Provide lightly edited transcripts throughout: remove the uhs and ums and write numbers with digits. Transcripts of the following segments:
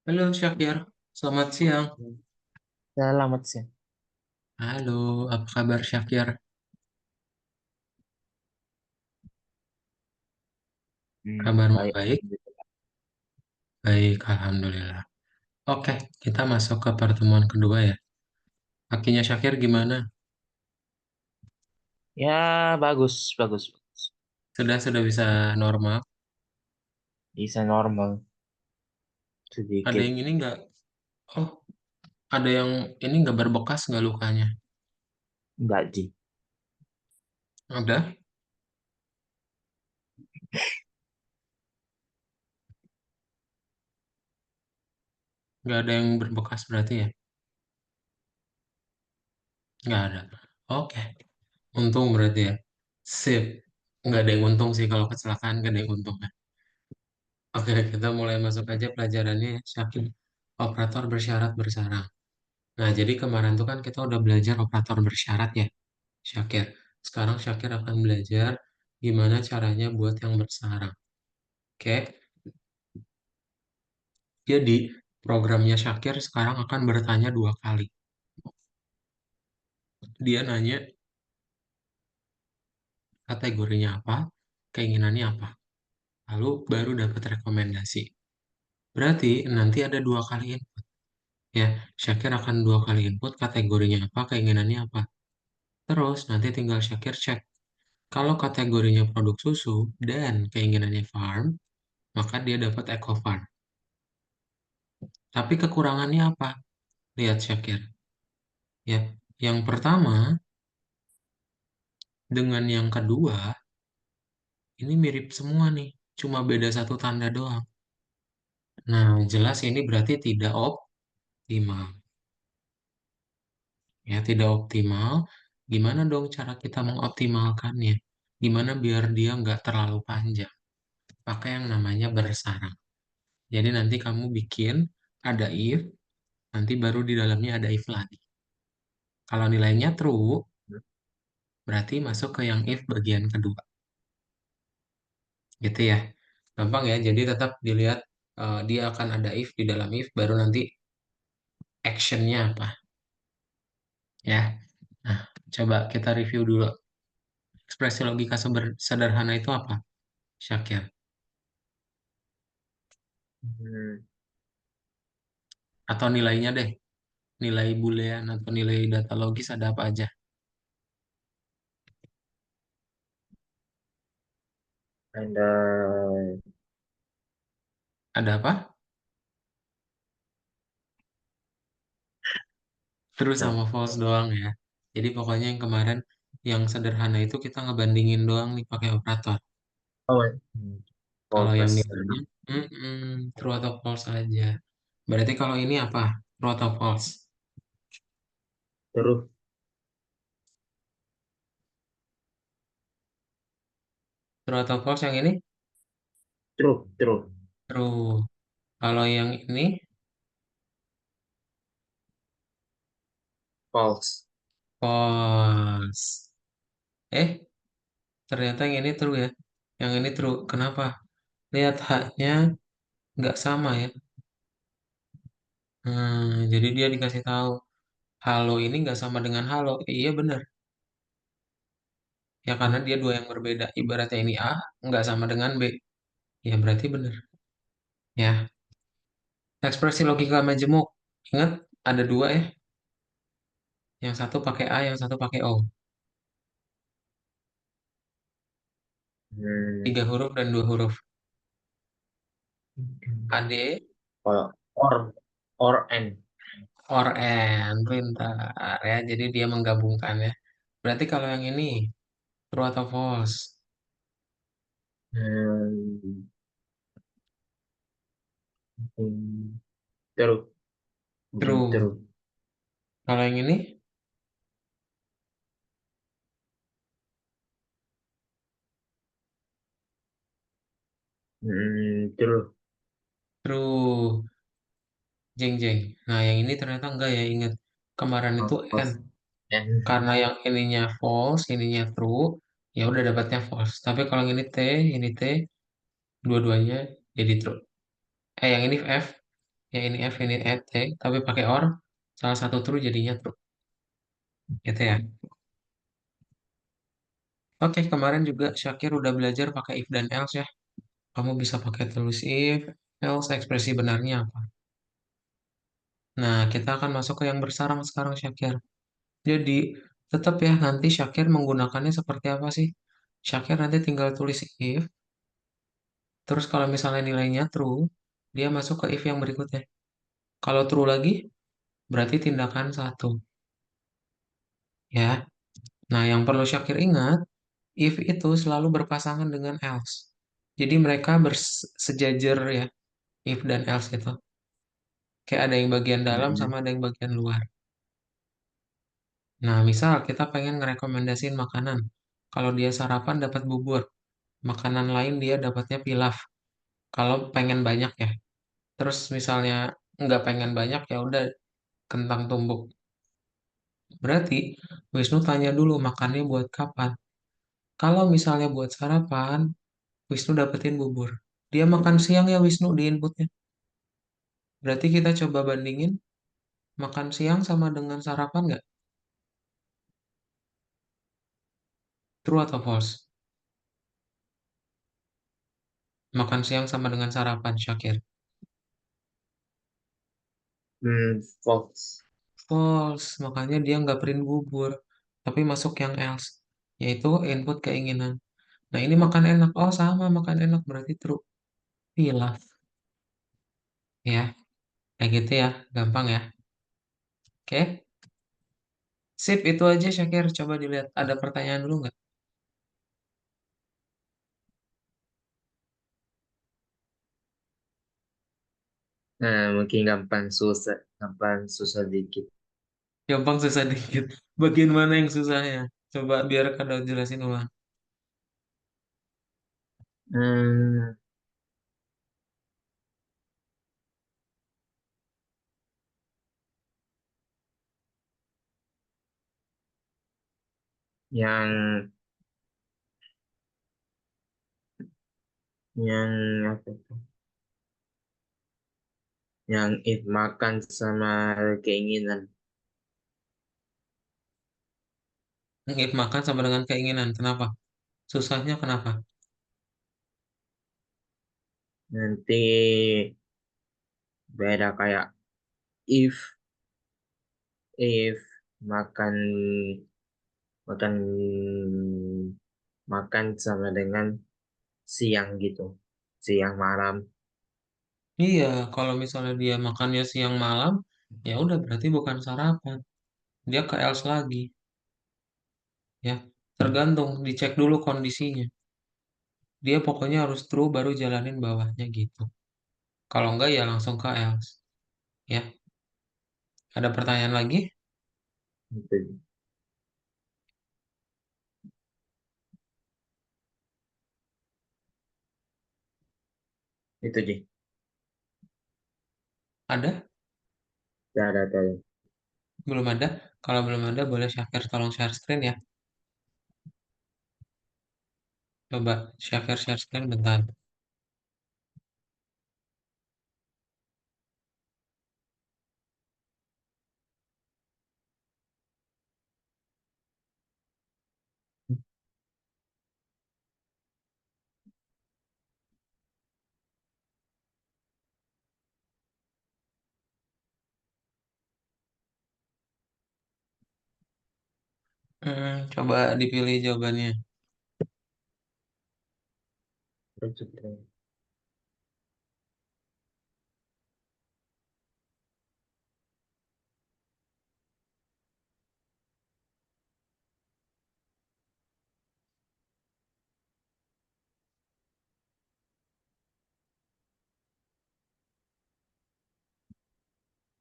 Halo Syakir, selamat siang. Selamat siang. Halo, apa kabar Syakir? Kabarmu Baik. baik? Baik, Alhamdulillah. Oke, kita masuk ke pertemuan kedua ya. Kakinya Syakir gimana? Ya, bagus, bagus. Sudah bisa normal? Bisa normal Ada sedikit. yang ini nggak? Oh, ada yang ini nggak berbekas nggak lukanya? Enggak, Ji. Ada? Nggak ada yang berbekas berarti ya? Nggak ada. Oke, untung berarti ya. Sip. Nggak ada yang untung sih kalau kecelakaan, nggak ada yang untung ya. Oke, kita mulai masuk aja pelajarannya ya, Syakir. Operator bersyarat bersarang. Nah, jadi kemarin tuh kan kita udah belajar operator bersyarat ya, Syakir. Sekarang Syakir akan belajar gimana caranya buat yang bersarang. Oke, jadi programnya Syakir sekarang akan bertanya dua kali. Dia nanya kategorinya apa, keinginannya apa. Lalu baru dapat rekomendasi. Berarti nanti ada dua kali input. Ya, Syakir akan dua kali input kategorinya apa, keinginannya apa. Terus nanti tinggal Syakir cek. Kalau kategorinya produk susu dan keinginannya farm, maka dia dapat Eco Farm. Tapi kekurangannya apa? Lihat Syakir. Ya, yang pertama dengan yang kedua ini mirip semua nih, cuma beda satu tanda doang. Nah, jelas ini berarti tidak optimal. Ya, tidak optimal. Gimana dong cara kita mengoptimalkannya? Gimana biar dia nggak terlalu panjang? Pakai yang namanya bersarang. Jadi nanti kamu bikin ada if, nanti baru di dalamnya ada if lagi. Kalau nilainya true, berarti masuk ke yang if bagian kedua. Gitu ya. Gampang ya. Jadi tetap dilihat dia akan ada if di dalam if, baru nanti actionnya apa. Ya. Nah, coba kita review dulu. Ekspresi logika sederhana itu apa, Syakir? Hmm, Atau nilainya deh. Nilai boolean atau nilai data logis ada apa aja? Ada Ada apa? Terus nah, sama false doang ya. Jadi pokoknya yang kemarin yang sederhana itu kita ngebandingin doang nih pakai operator. oh, Kalau yang fokus. nilainya true atau false aja. Berarti kalau ini apa? True atau false? Terus True atau false yang ini? terus True. Kalau yang ini false. false. Eh, ternyata yang ini true ya. Yang ini true. Kenapa? Lihat haknya nggak sama ya. Jadi dia dikasih tahu halo ini nggak sama dengan halo. Iya benar. Ya karena dia dua yang berbeda. Ibaratnya ini A nggak sama dengan B. Ya berarti benar. Ya. Ekspresi logika majemuk. Ingat ada dua ya. Yang satu pakai A, yang satu pakai O. Hmm, Tiga huruf dan dua huruf. AD, Kalau or and. or, and. Pintar ya. Jadi dia menggabungkan ya. Berarti kalau yang ini, true atau false? Hmm, terus mungkin True. terus. Kalau yang ini, Terus true. Jeng jeng. Nah yang ini ternyata enggak ya. Ingat. Kemarin itu N. false and. Karena yang ininya false, ininya true. Ya udah dapatnya false. Tapi kalau yang ini T, dua-duanya jadi true. Yang ini F, Ya ini F, ini E, T, tapi pakai OR, salah satu true jadinya true. Gitu ya. Oke, kemarin juga Syakir udah belajar pakai if dan else ya. Kamu bisa pakai tulis if, else, ekspresi benarnya apa. Nah, kita akan masuk ke yang bersarang sekarang, Syakir. Jadi, tetap ya, nanti Syakir menggunakannya seperti apa sih? Syakir nanti tinggal tulis if, terus kalau misalnya nilainya true, dia masuk ke if yang berikutnya. Kalau true lagi, berarti tindakan satu. Ya, nah yang perlu Syakir ingat, if itu selalu berpasangan dengan else. Jadi mereka bersejajar ya, if dan else itu. Kayak ada yang bagian dalam Hmm. sama ada yang bagian luar. Nah, misal kita pengen ngerekomendasiin makanan. Kalau dia sarapan dapat bubur, makanan lain dia dapatnya pilaf. Kalau pengen banyak ya. Terus misalnya nggak pengen banyak ya udah kentang tumbuk. Berarti Wisnu tanya dulu makannya buat kapan. Kalau misalnya buat sarapan, Wisnu dapetin bubur. Dia makan siang ya Wisnu di inputnya. Berarti kita coba bandingin makan siang sama dengan sarapan nggak? True atau false? Makan siang sama dengan sarapan, Syakir. Fox. False, makanya dia nggak print bubur, tapi masuk yang else, yaitu input keinginan. Nah ini makan enak, oh sama makan enak berarti true. Pilaf, ya, kayak gitu ya, gampang ya. Oke, sip itu aja Syakir. Coba dilihat, ada pertanyaan dulu nggak? Nah, mungkin gampang susah dikit. Gampang susah dikit. Bagian mana yang susahnya? Coba biar kadang jelasin ulang. Hmm, yang yang apa itu? Yang it makan sama keinginan. If makan sama dengan keinginan, kenapa? Susahnya kenapa? Nanti beda kayak if if makan makan makan sama dengan siang gitu, siang malam. Iya, kalau misalnya dia makannya siang malam, ya udah berarti bukan sarapan. Dia ke else lagi, ya. Tergantung, dicek dulu kondisinya. Dia pokoknya harus true baru jalanin bawahnya gitu. Kalau enggak ya langsung ke else, ya. Ada pertanyaan lagi? Itu itu sih. Ada? Ada. Belum ada? Kalau belum ada, boleh Syakir tolong share screen ya. Coba Syakir share screen bentar. Coba dipilih jawabannya.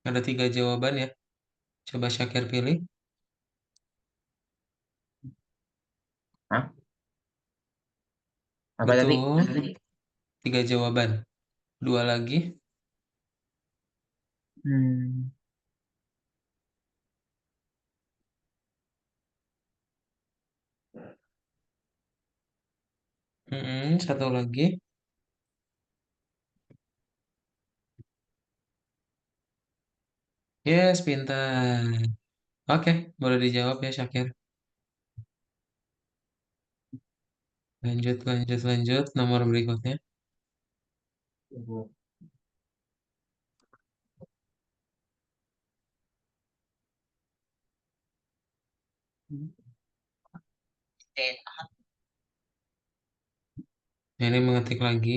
Ada tiga jawaban ya. Coba Syakir pilih. Hah? Apa Itu tadi? tiga jawaban. Dua lagi. Hmm, Satu lagi. Yes, pintar. Oke, boleh dijawab ya, Syakir. Lanjut, lanjut, lanjut. Nomor berikutnya. Ini mengetik lagi.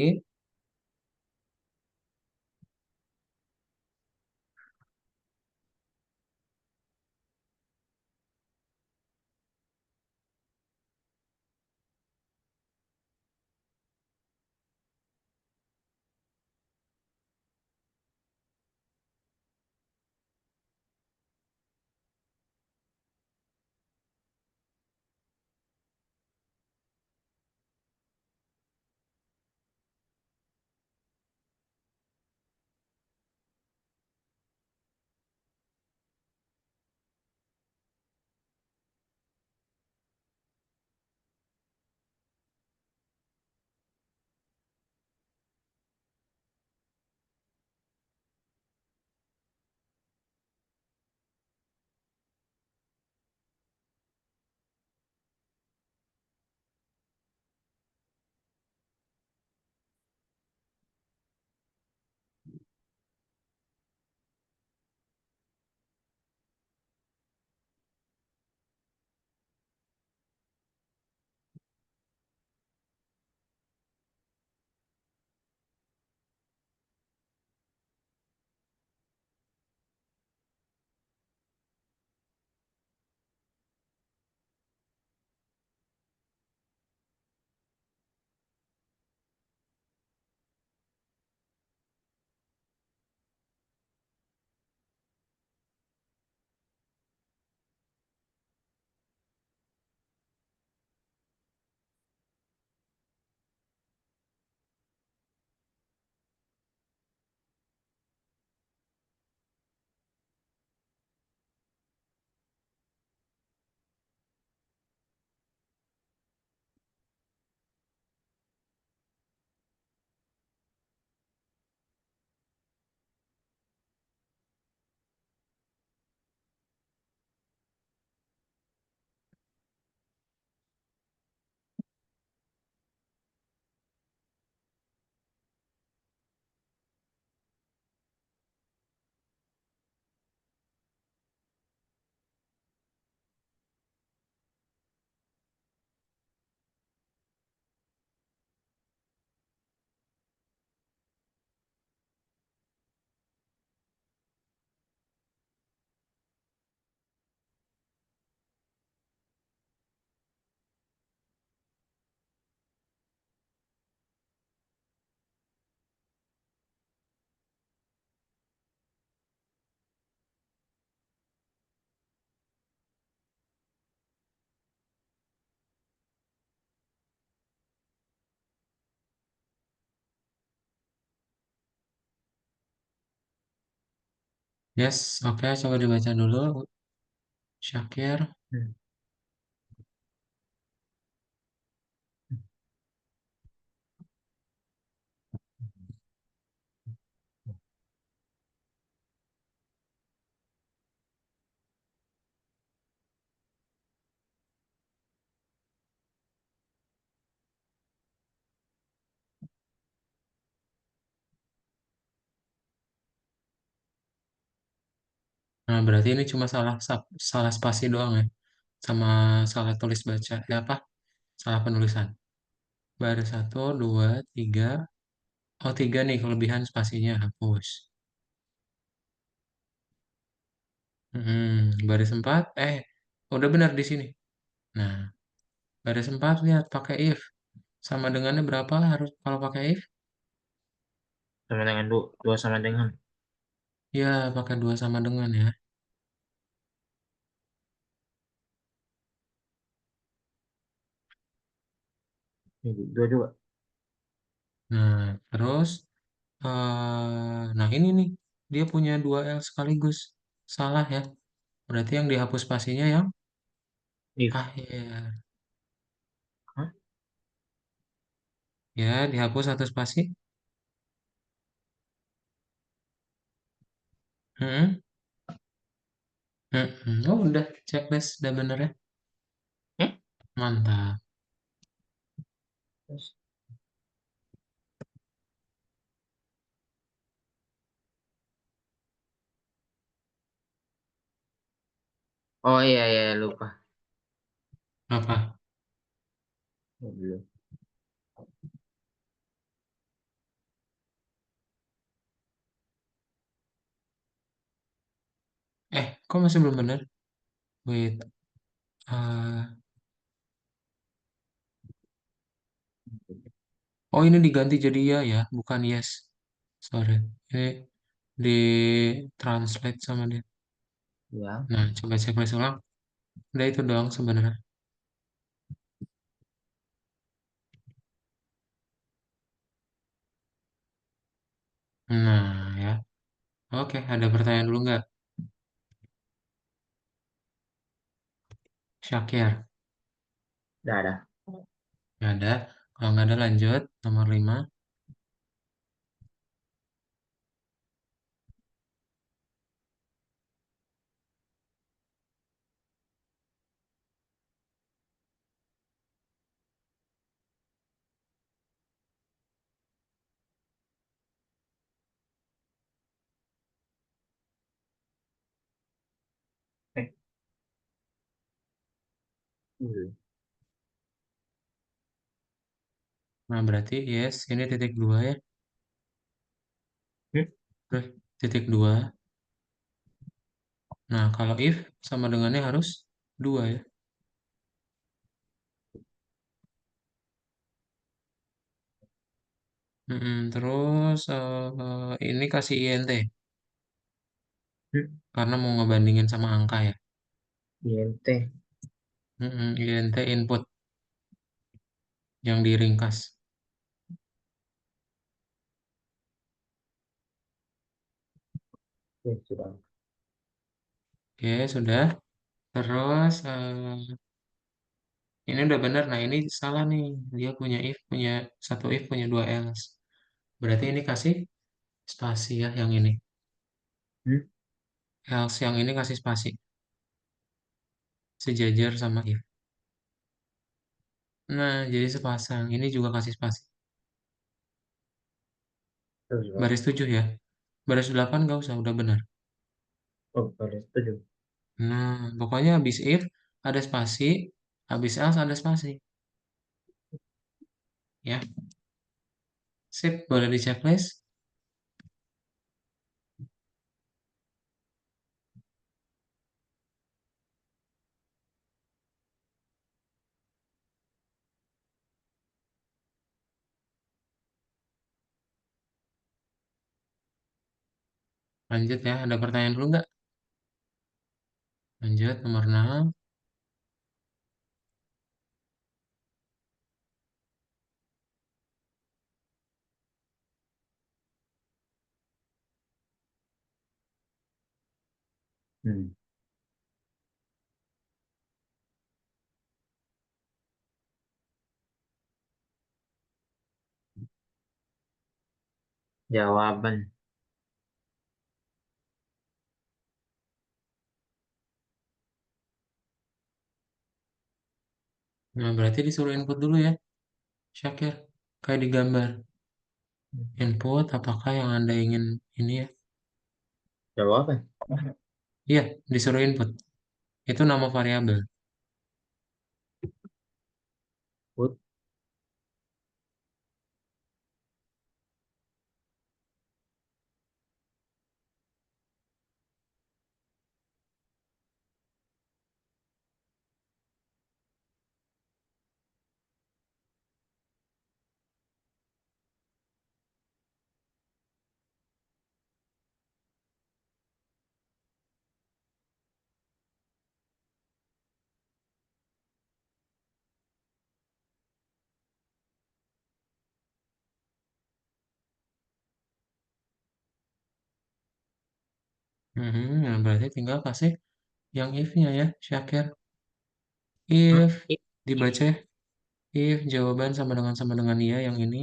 Yes, oke. Coba dibaca dulu, Syakir. Hmm. Nah, berarti ini cuma salah spasi doang ya. Sama salah tulis baca. Ya apa? Salah penulisan. Baris satu, dua, tiga. Oh, tiga nih kelebihan spasinya hapus. Baris empat. Udah benar di sini. Nah, baris empat lihat pakai if. Sama dengannya berapa harus kalau pakai if? Sama dengan dua, dua sama dengan. Ya, pakai dua sama dengan ya. Ini dua juga. Nah, terus, nah ini nih, dia punya dua L sekaligus. Salah ya. Berarti yang dihapus spasinya yang If. akhir. Hah? Ya, dihapus satu spasi. Hmm, Oh udah checklist udah bener ya. Hmm? Mantap. Terus, oh iya iya lupa. Apa? Oh, belum. Kok masih belum bener? Wait. eh, oh ini diganti jadi ya ya, bukan yes. Sorry. Ini di translate sama dia. Ya, Nah, coba checklist ulang. Udah itu doang sebenarnya. Nah, ya. Oke, ada pertanyaan dulu nggak? Syakir. udah ada. Nggak ada. Kalau nggak ada lanjut. Nomor 5. Eh, belum. Nah, berarti yes. Ini titik 2 ya. Hmm? Terus titik 2. Nah, kalau if sama dengannya harus 2 ya. Terus ini kasih int Hmm? karena mau ngebandingin sama angka ya. INT. Int input yang diringkas. Ya, sudah. Oke, sudah. Terus ini udah benar. Nah, ini salah nih. Dia punya if, punya satu if, punya dua else. Berarti ini kasih spasi ya yang ini. Hmm? Else yang ini kasih spasi. Sejajar sama if. Nah, jadi sepasang. Ini juga kasih spasi. Terus bang. Baris 7 ya. Baris 8 nggak usah, udah benar. Oh, baris tujuh. Nah, pokoknya habis if ada spasi, habis else ada spasi. Ya, sip, boleh di checklist. Lanjut ya, ada pertanyaan dulu nggak? Lanjut, nomor 6. Hmm. Jawaban. Nah, berarti disuruh input dulu ya, Syakir. Kayak di gambar. Input apakah yang Anda ingin ini ya? Jawaban. Iya, disuruh input. Itu nama variabel. Put. Nah, berarti tinggal kasih yang if-nya ya, Syakir. Hmm? If dibaca ya. If jawaban sama dengan iya yang ini.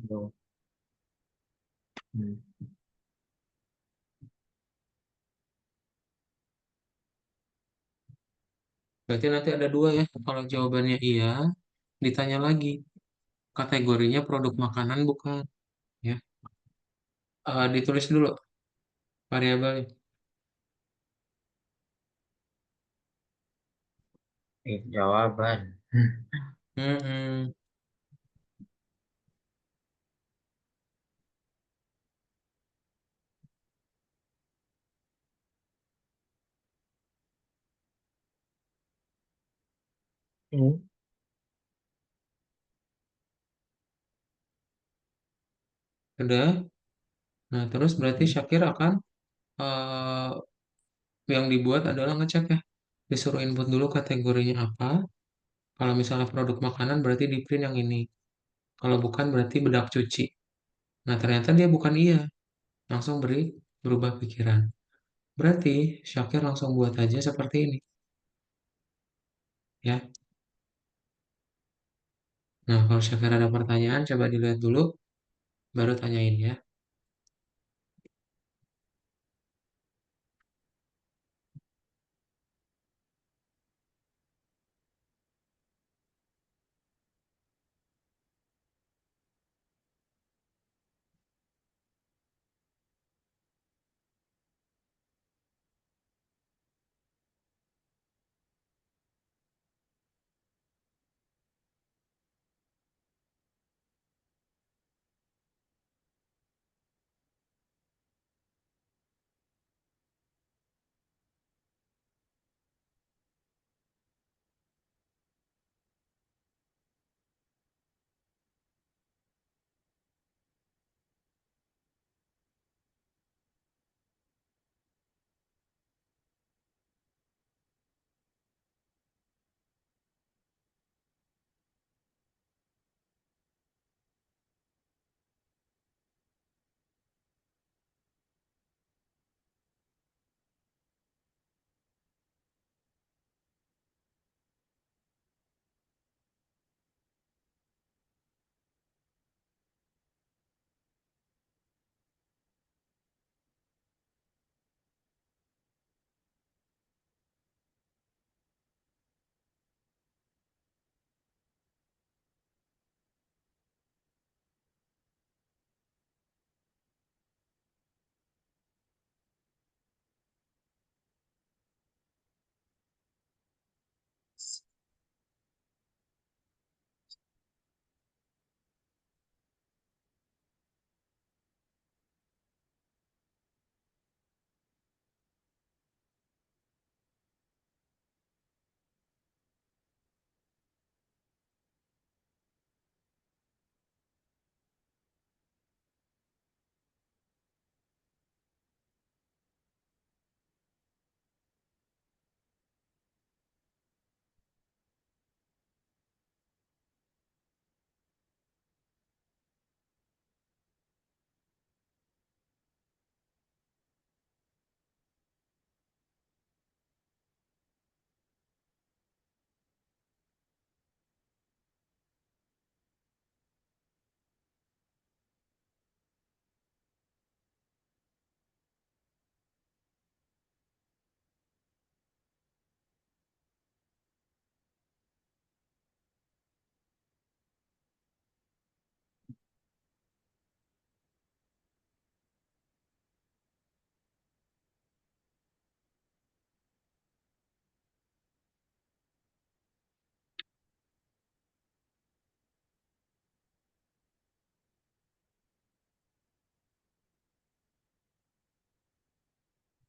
No. Hmm. Berarti nanti ada dua ya. Kalau jawabannya iya, ditanya lagi. Kategorinya produk makanan bukan. Ya. Ditulis dulu variabelnya. Jawaban. Mm-mm. Hmm. Udah. Nah, terus berarti Hmm. Syakir akan eh, yang dibuat adalah ngecek ya. Disuruh input dulu kategorinya apa. Kalau misalnya produk makanan berarti di print yang ini. Kalau bukan berarti bedak cuci. Nah, ternyata dia bukan iya. Langsung berubah pikiran. Berarti Syakir langsung buat aja seperti ini. Ya. Nah, kalau Syakir ada pertanyaan, coba dilihat dulu, baru tanyain ya.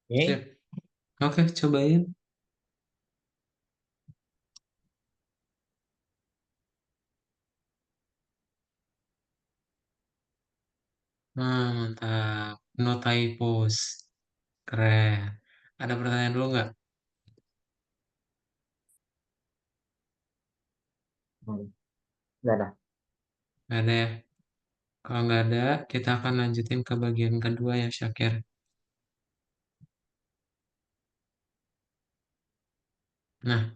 Oke. Sip. Oke, cobain. Nah, mantap. No typos. Keren. Ada pertanyaan dulu nggak? Hmm. Nggak ada. Nggak ada ya? Kalau nggak ada, kita akan lanjutin ke bagian kedua ya, Syakir. Nah,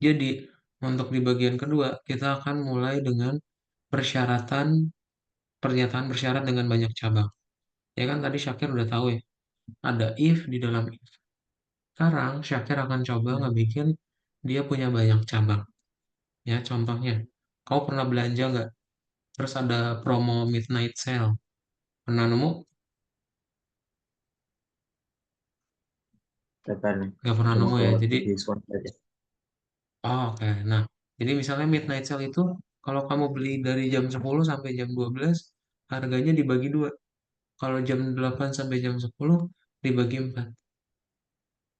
jadi untuk di bagian kedua, kita akan mulai dengan persyaratan, pernyataan bersyarat dengan banyak cabang. Ya kan tadi Syakir udah tahu ya, ada if di dalam if. Sekarang Syakir akan coba ngebikin dia punya banyak cabang. Ya, contohnya, kau pernah belanja nggak? Terus ada promo midnight sale. Pernah nemu? Kapan Nggak pernah cuma nemu ya. kalau Jadi, diskon saja. oh, oke. Nah, jadi misalnya midnight sale itu, kalau kamu beli dari jam 10 sampai jam 12, harganya dibagi dua. Kalau jam 8 sampai jam 10, dibagi 4.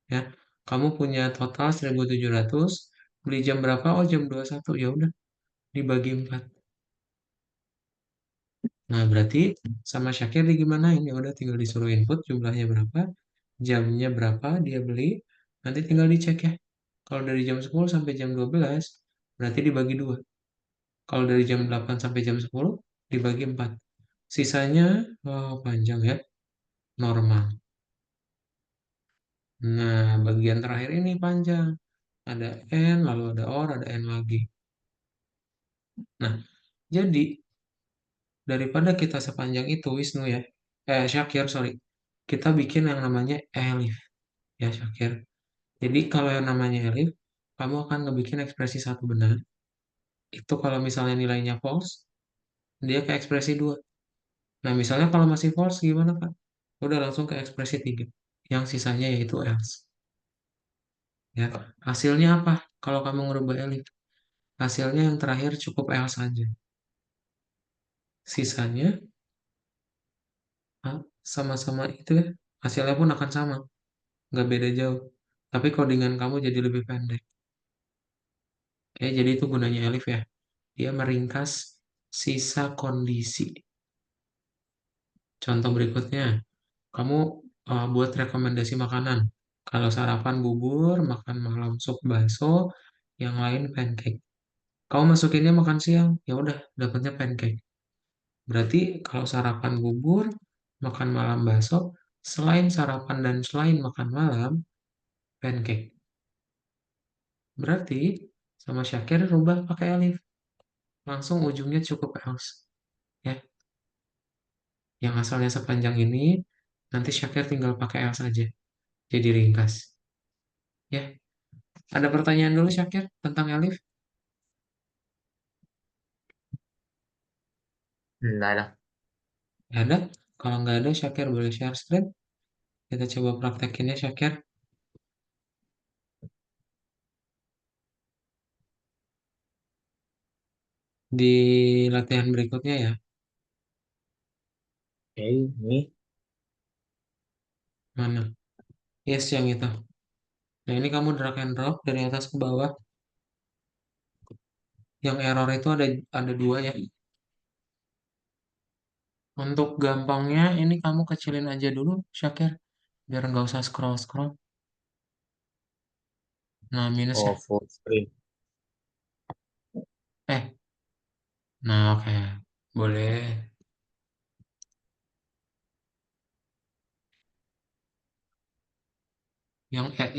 Ya, kamu punya total 1.700, beli jam berapa? Oh, jam 21. Ya udah, dibagi 4. Nah, berarti sama Syakir di gimana ini? Udah tinggal disuruh input jumlahnya berapa, jamnya berapa dia beli, nanti tinggal dicek ya. Kalau dari jam 10 sampai jam 12, berarti dibagi 2. Kalau dari jam 8 sampai jam 10, dibagi 4. Sisanya, oh, panjang ya, normal. Nah, bagian terakhir ini panjang. Ada N, lalu ada OR, ada N lagi. Nah, jadi daripada kita sepanjang itu, Wisnu ya, Syakir, sorry. Kita bikin yang namanya elif, ya Syakir. Jadi kalau yang namanya elif, kamu akan ngebikin ekspresi satu benar. Itu kalau misalnya nilainya false, dia ke ekspresi dua. Nah, misalnya kalau masih false gimana, Kak? Udah langsung ke ekspresi tiga. Yang sisanya yaitu else. Ya, hasilnya apa? Kalau kamu ngerubah elif, hasilnya yang terakhir cukup else saja. Sisanya sama-sama itu ya, hasilnya pun akan sama, nggak beda jauh. Tapi codingan kamu jadi lebih pendek. Jadi itu gunanya elif ya. Dia meringkas sisa kondisi. Contoh berikutnya, kamu buat rekomendasi makanan. Kalau sarapan bubur, makan malam sup bakso, yang lain pancake. Kamu masukinnya makan siang, ya udah dapatnya pancake. Berarti kalau sarapan bubur, makan malam bakso, selain sarapan dan selain makan malam, pancake. Berarti sama Syakir rubah pakai alif. Langsung ujungnya cukup else. Ya, yang asalnya sepanjang ini, nanti Syakir tinggal pakai else aja. Jadi ringkas. Ya, ada pertanyaan dulu Syakir tentang alif? Enggak ada. Ada? Kalau nggak ada, Syakir boleh share screen. Kita coba praktekinnya Syakir di latihan berikutnya ya. Oke, ini. Mana? Yes, yang itu. Nah, ini kamu drag and drop dari atas ke bawah. Yang error itu ada dua ya. Untuk gampangnya, ini kamu kecilin aja dulu, Syakir. Biar nggak usah scroll-scroll. Nah, minus ya. Oh, full screen. Eh, nah oke. Boleh.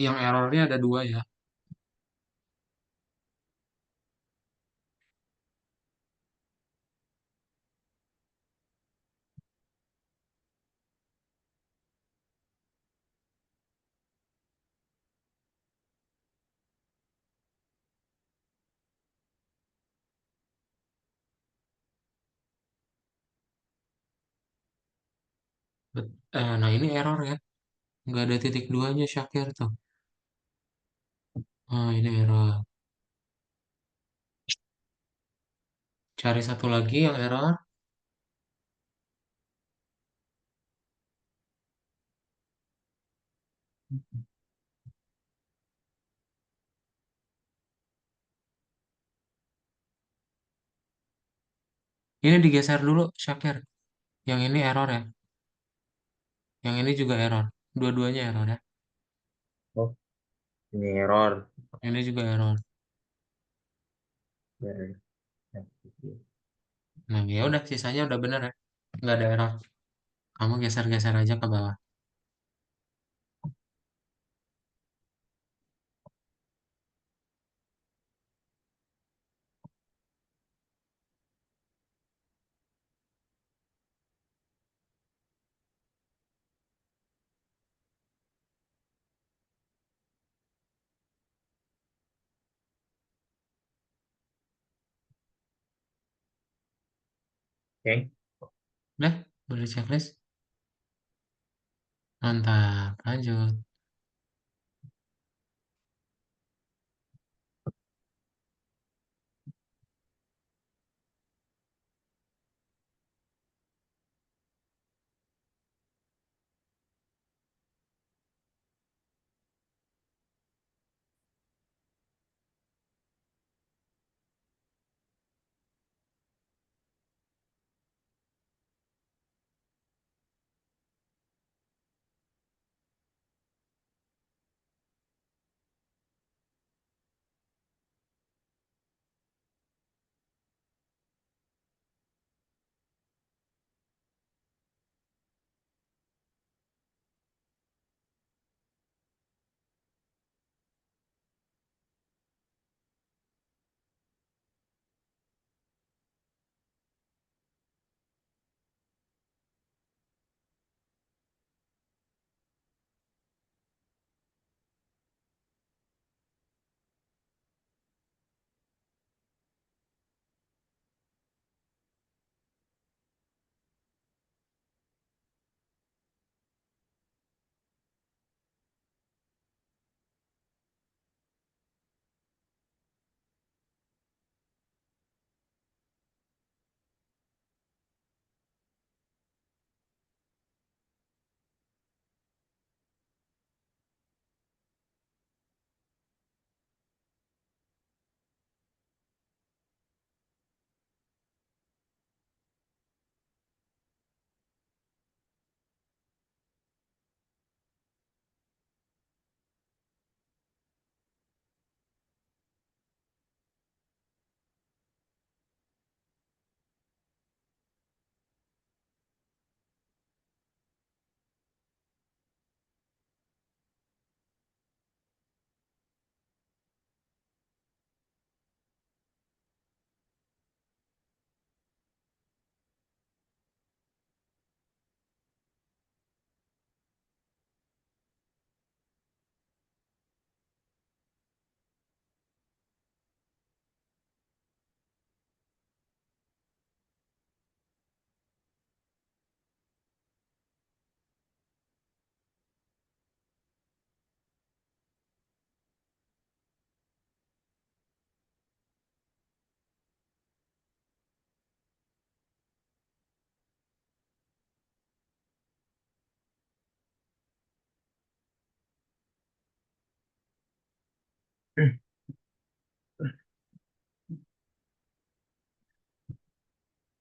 Yang errornya ada dua ya. Nah ini error ya. Nggak ada titik duanya Syakir tuh. Ini error. Cari satu lagi yang error. Ini digeser dulu Syakir. Yang ini error ya. Yang ini juga error. Dua-duanya error ya. Oh, ini error. Ini juga error. Ya, Nah ya udah sisanya udah bener ya. Nggak ada error. Kamu geser-geser aja ke bawah. Oke. Udah, boleh checklist. Mantap, lanjut.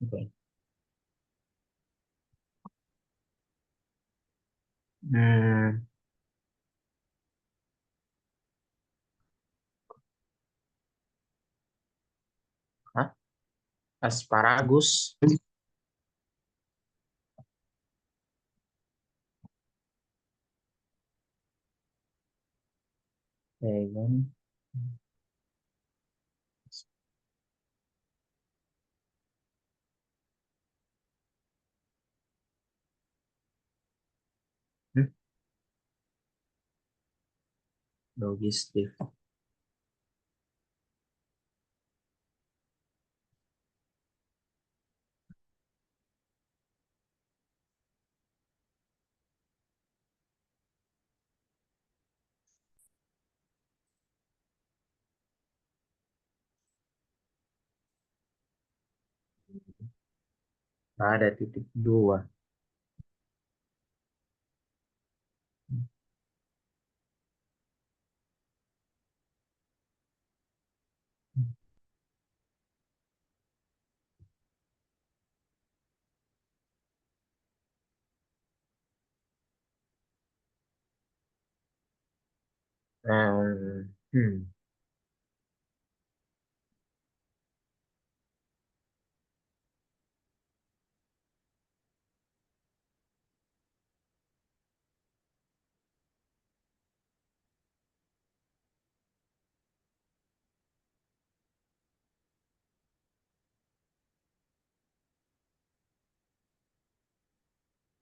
Oke. Hmm, hah? Asparagus. Baygon. Hmm, logistik. Ada titik dua. Hmm,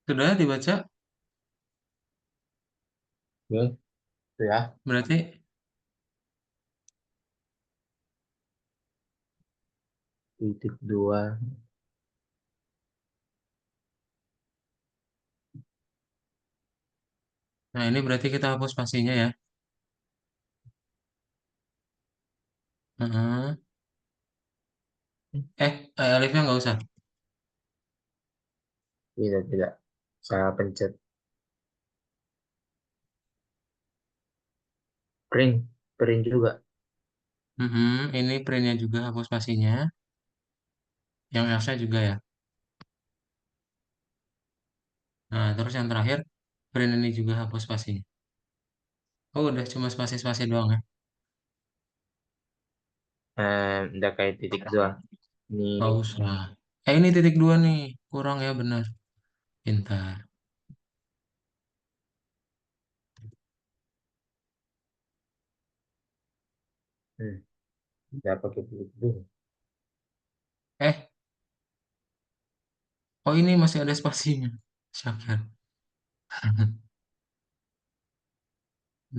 Sudah dibaca? oke, itu ya. Berarti Titik dua. Nah, ini berarti kita hapus spasinya ya. Heeh. Alifnya nggak usah. Tidak, tidak. Saya pencet print, print juga. Ini printnya juga hapus spasinya. Yang Elsa juga ya. Nah, terus yang terakhir, print ini juga hapus spasinya. Oh, udah cuma spasi-spasi doang ya. Udah kayak titik dua. Ini, Nggak usah. Ini titik dua nih. Kurang ya, benar. Pintar. hmm, udah pakai titik dua. Eh, oh ini masih ada spasinya. Syakir.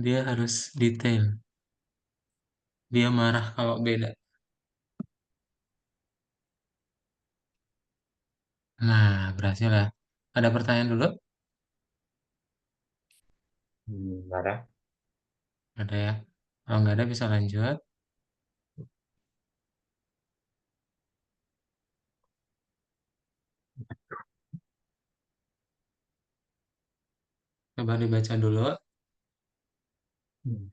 Dia harus detail. Dia marah kalau beda. Nah, berhasil ya. Ada pertanyaan dulu? Marah. Ada ya. Kalau nggak ada bisa lanjut. Coba dibaca dulu. Hmm.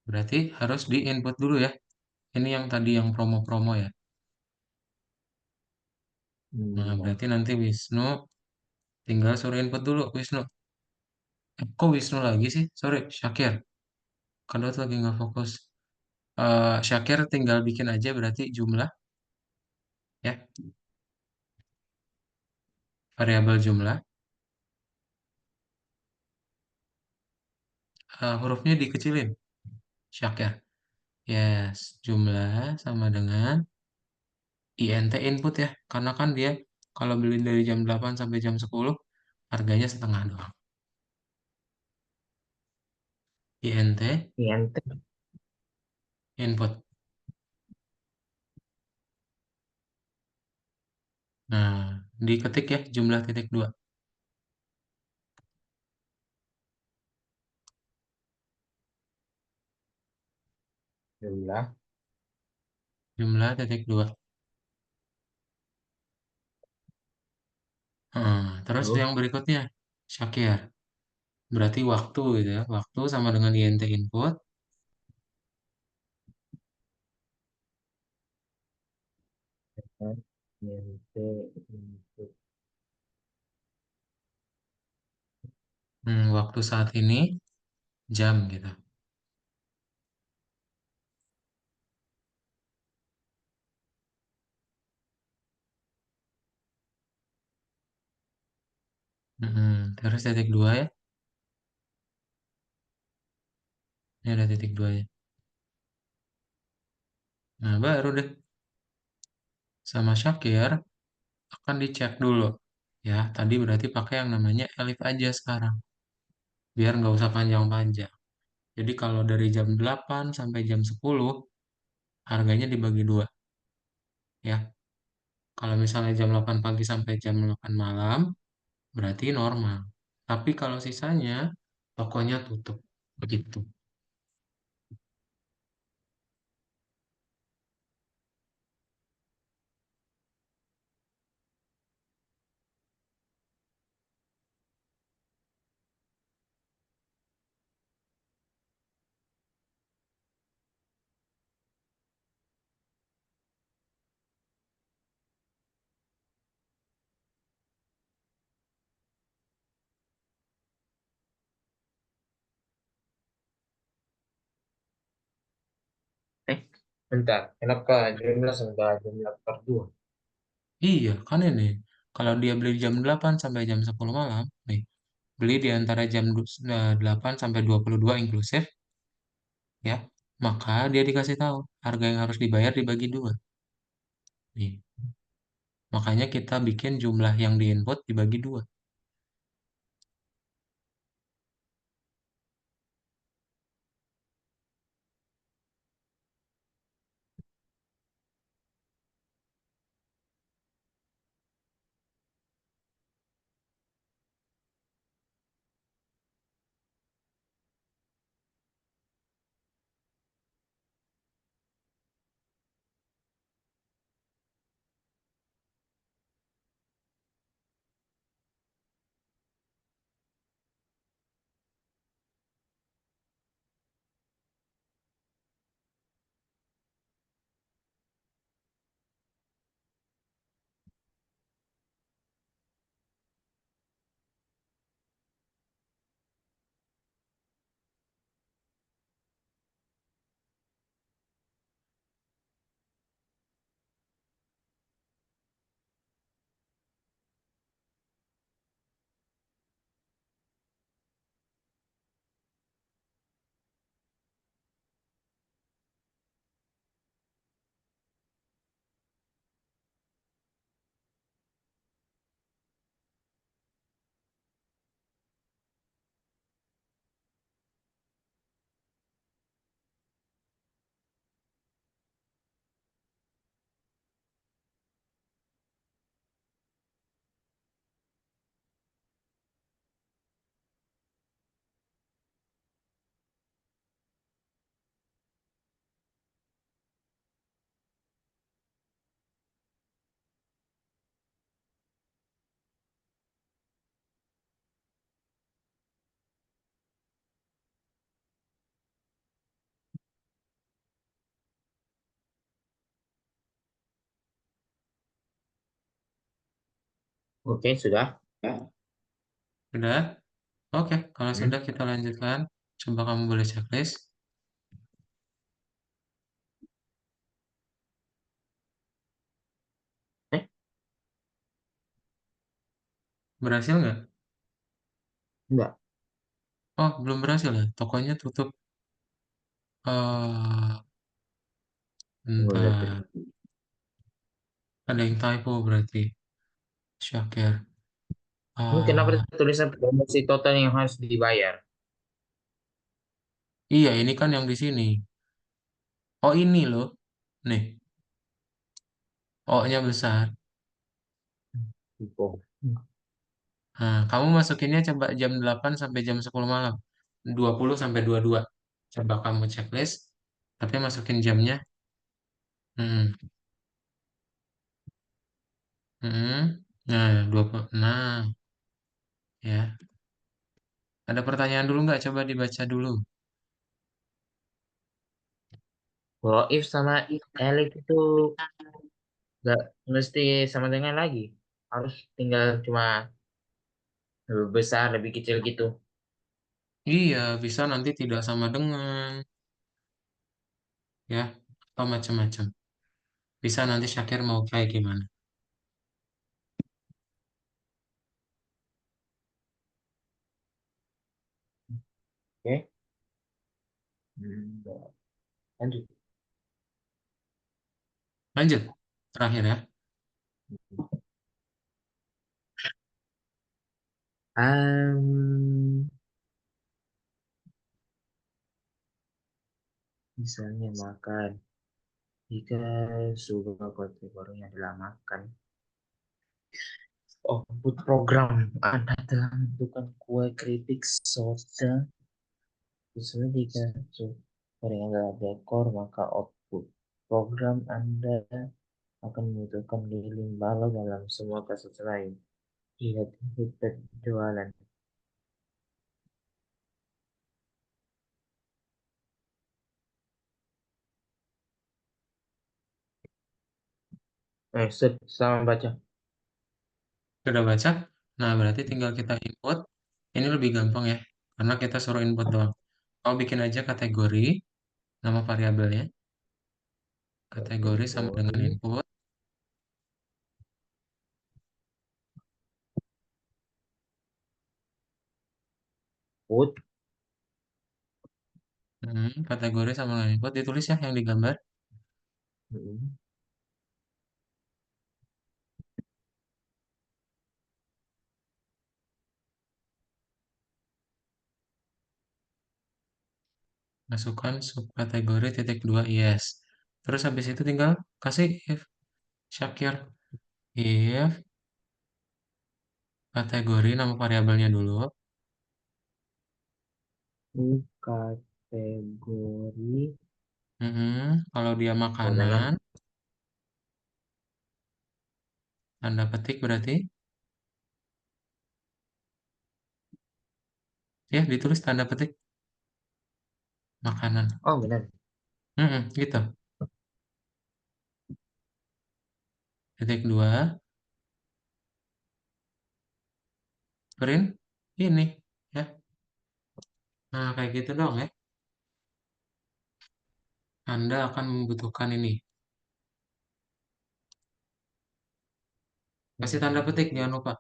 Berarti harus di input dulu ya. Ini yang tadi yang promo-promo ya. Nah, Ya. berarti nanti Wisnu tinggal suruh input dulu, Wisnu. Kok Wisnu lagi sih? Sorry, Syakir. Kadang tuh lagi nggak fokus. Syakir tinggal bikin aja berarti jumlah ya, variabel jumlah. Hurufnya dikecilin, Syakir. Yes, jumlah sama dengan INT input ya. Karena kan dia kalau beli dari jam 8 sampai jam 10 harganya setengah doang. INT INT. input. Nah, diketik ya jumlah titik dua. Jumlah. Jumlah titik dua. Terus Tuh. yang berikutnya, Syakir. Berarti waktu gitu ya. Waktu sama dengan INT input. INT input. Waktu saat ini jam gitu. Terus titik dua ya. Ini ada titik dua ya. Nah, baru deh sama Syakir akan dicek dulu. Ya, tadi berarti pakai yang namanya elif aja sekarang. Biar nggak usah panjang-panjang. Jadi kalau dari jam 8 sampai jam 10 harganya dibagi dua. Ya, kalau misalnya jam 8 pagi sampai jam 8 malam, berarti normal. Tapi kalau sisanya, tokonya tutup. Begitu. Eh, bentar. Kenapa jumlah sama jumlah per dua? Iya, kan ini. Kalau dia beli jam 8 sampai jam 10 malam, nih, beli di antara jam 8 sampai 22 inklusif, ya. maka dia dikasih tahu harga yang harus dibayar dibagi dua. Nih, makanya kita bikin jumlah yang diinput dibagi dua. Oke, sudah. Sudah? Oke, kalau Hmm. sudah kita lanjutkan. Coba kamu boleh checklist. Eh, Berhasil nggak? enggak. Oh, belum berhasil ya? Tokonya tutup. Tunggu lihat Bentar. dulu. Ada yang typo berarti. Syakir. Ini kenapa Ah, tulisan promosi total yang harus dibayar? iya, ini kan yang di sini. Oh, ini loh. Nih, O-nya besar. Info. Nah, kamu masukinnya coba jam 8 sampai jam 10 malam. 20 sampai 22. Coba kamu checklist, tapi masukin jamnya. Hmm, Nah, 20. Nah, ya. Ada pertanyaan dulu nggak? Coba dibaca dulu. Kalau if sama elif itu nggak mesti sama dengan lagi. Harus tinggal cuma lebih besar, lebih kecil gitu. Iya, bisa nanti tidak sama dengan, ya, atau macam-macam. Bisa nanti Syakir mau kayak gimana. Oke. Lanjut. Lanjut. Terakhir ya. Um, Misalnya makan. Jika suka kategorinya adalah makan. Output program Anda telah menentukan kue keripik soda. Misalnya jika gorengan adalah dekor, maka output program Anda akan membutuhkan lilin balok dalam semua kasus lain. Lihat feedback jualan. Sama baca. Sudah baca? Nah, berarti tinggal kita input. Ini lebih gampang ya. Karena kita suruh input doang. Kau bikin aja kategori, nama variabelnya. Kategori sama dengan Kategori, input. put, Kategori sama line code ditulis ya yang digambar. Hmm. Masukkan subkategori titik dua yes. Terus habis itu tinggal kasih if Syakir. If kategori nama variabelnya dulu. Ini kategori Kalau dia makanan. makanan, tanda petik berarti ya ditulis tanda petik makanan. Oh, benar. Gitu. Titik dua, print ini ya. Nah, kayak gitu dong ya. Anda akan membutuhkan ini. Kasih tanda petik, Hmm. jangan lupa.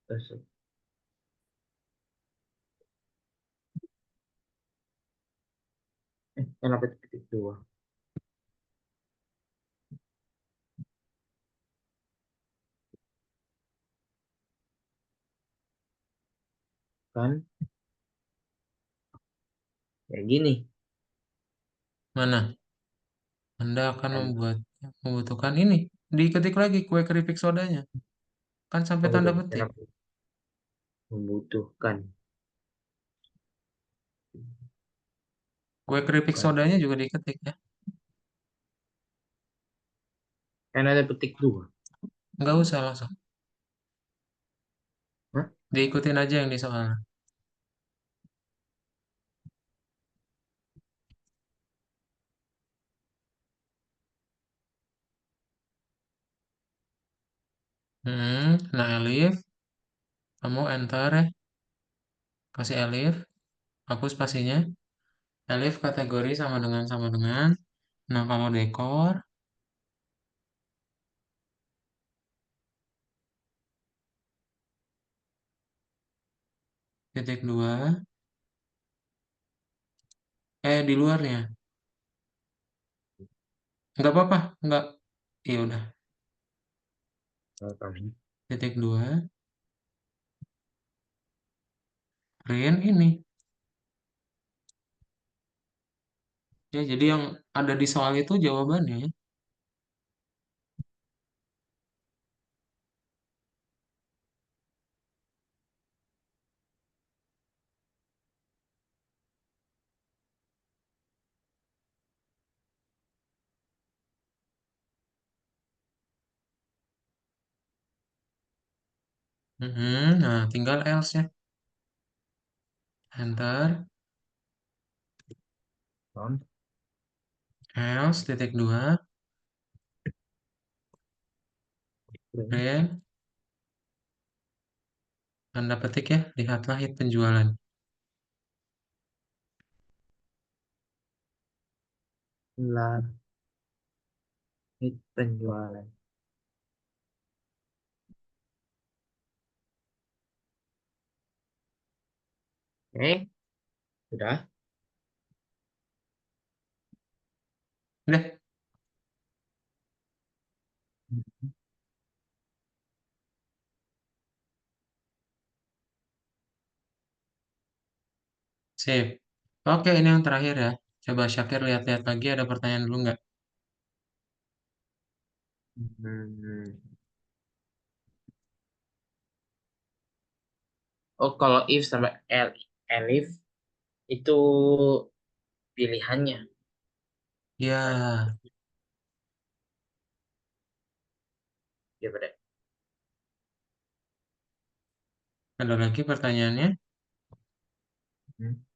Terus, kenapa titik dua? Kan, kayak gini. Mana? Anda akan Kan, membutuhkan ini. Diketik lagi kue keripik sodanya. Kan sampai oh tanda betul. petik. Kenapa membutuhkan? Kue keripik Kan, sodanya juga diketik ya. kan ada petik dua. Nggak usah langsung. Hah? Diikutin aja yang di soal. Nah Elif, kamu enter ya. Kasih Elif, hapus spasinya. Elif kategori sama dengan. Nah kalau dekor, titik dua. Di luarnya. Nggak apa-apa, nggak. Iya udah. Kami. Titik dua, print ini. Ya, jadi yang ada di soal itu jawabannya ya. Nah, tinggal else ya. Enter, Non. else, titik dua, Print. print, tanda petik ya, lihatlah hit penjualan. Hit penjualan. Sudah. Udah, sip. Oke, ini yang terakhir ya. Coba Syakir lihat-lihat lagi, ada pertanyaan dulu nggak? Hmm. Oh, kalau if sama elif itu pilihannya. Kan? Ya, Ya, pada. ada lagi pertanyaannya? Hmm.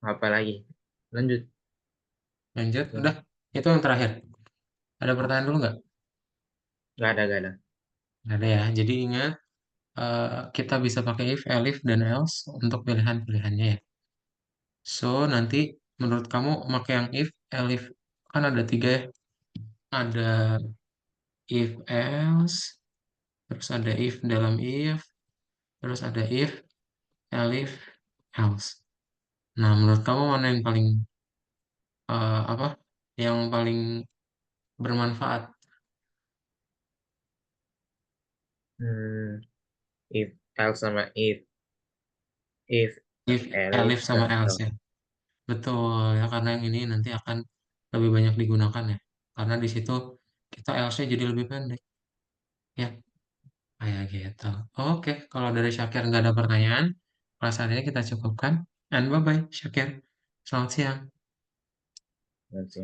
Apa lagi? Lanjut. Lanjut, Tuh. udah. Itu yang terakhir. Ada pertanyaan dulu nggak? Gak ada, gak ada. Nggak ada ya. Jadi ingat, kita bisa pakai if, elif, dan else untuk pilihan-pilihannya ya. So, nanti menurut kamu pakai yang if, elif, kan ada tiga ya. Ada if else, terus ada if dalam if, terus ada if, elif, else. Nah, menurut kamu mana yang paling apa? Yang paling bermanfaat? Hmm, if else sama if If, elif elif sama dan else else. ya. Betul ya, karena yang ini nanti akan lebih banyak digunakan ya. Karena di situ kita else-nya jadi lebih pendek ya. Kayak gitu. Oke, kalau dari Syakir nggak ada pertanyaan, kelas ini kita cukupkan. And bye-bye, Syakir. Selamat siang. Nanti